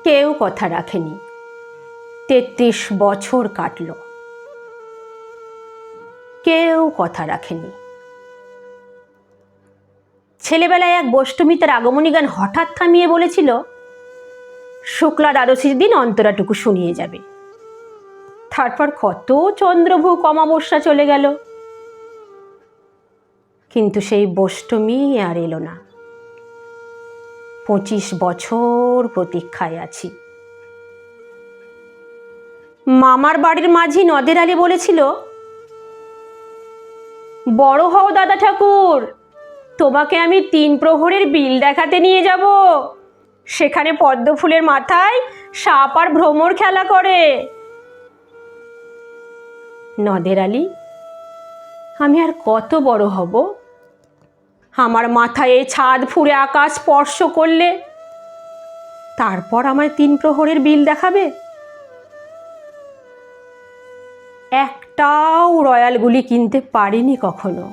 কেউ কথা রাখেনি। 33 বছর কাটল, কেউ কথা রাখেনি। ছেলেবেলায় এক বষ্টমী তার আগমনী গান হঠাৎ থামিয়ে বলেছিল, শুক্লা দ্বাদশীর দিন অন্তরাটুকু শুনিয়ে যাবে। তারপর কত চন্দ্রভূক অমাবস্যা চলে গেল, কিন্তু সেই বষ্টমী আর এলো না। 25 বছর প্রতীক্ষায় আছি। মামার বাড়ির মাঝি নদের আলী বলেছিল, বড় হও দাদা ঠাকুর, তোমাকে আমি 3 প্রহরের বিল দেখাতে নিয়ে যাব। সেখানে পদ্ম ফুলের মাথায় সাপ আর ভ্রমর খেলা করে। নদের আলী, আমি আর কত বড় হব? আমার মাথায় এই ছাদ ফুঁড়ে আকাশ স্পর্শ করলে তারপর আমায় 3 প্রহরের বিল দেখাবে? একটাও রয়্যাল গুলি কিনতে পারিনি কখনো।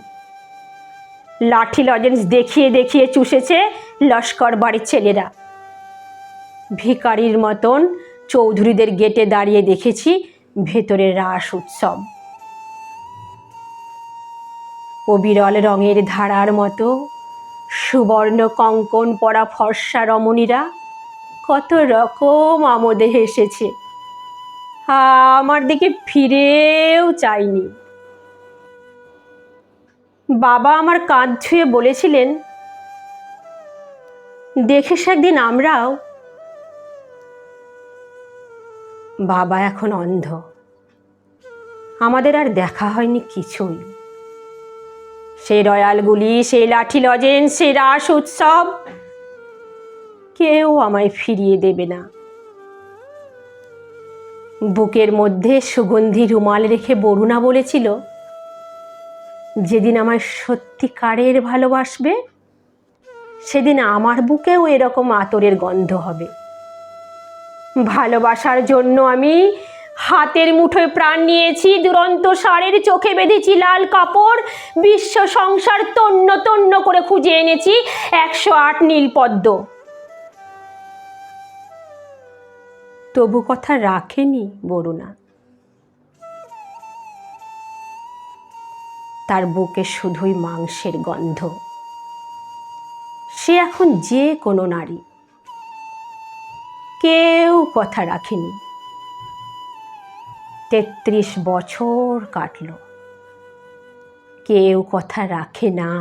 লাঠি লজেন্স দেখিয়ে দেখিয়ে চুষেছে লস্কর বাড়ির ছেলেরা। ভিখারির মতন চৌধুরীদের গেটে দাঁড়িয়ে দেখেছি ভেতরে রাস উৎসব। অবিরল রঙের ধারার মতো সুবর্ণ কঙ্কন পরা ফর্সা রমণীরা কত রকম আমোদে হেসেছে, আমার দিকে ফিরেও চাইনি। বাবা আমার কাঁধ ছুঁয়ে বলেছিলেন, দেখিস একদিন আমরাও। বাবা এখন অন্ধ, আমাদের আর দেখা হয়নি কিছুই। সেই রয়্যালগুলি, সেই লাঠি লজেন্স, সেই রাস উৎসব কেউ আমায় ফিরিয়ে দেবে না। বুকের মধ্যে সুগন্ধি রুমাল রেখে বরুণা বলেছিল, যেদিন আমায় সত্যিকারের ভালোবাসবে সেদিন আমার বুকেও এরকম আতরের গন্ধ হবে। ভালোবাসার জন্য আমি হাতের মুঠোয় প্রাণ নিয়েছি, দুরন্ত ষাঁড়ের চোখে বেঁধেছি লাল কাপড়, বিশ্ব সংসার তন্ন তন্ন করে খুঁজে এনেছি 108 নীল পদ্ম। তবু কথা রাখেনি বরুণা। তার বুকে শুধুই মাংসের গন্ধ। সে এখন যে কোনো নারী। কেউ কথা রাখেনি। 33 বছর কাটল, কেউ কথা রাখে না।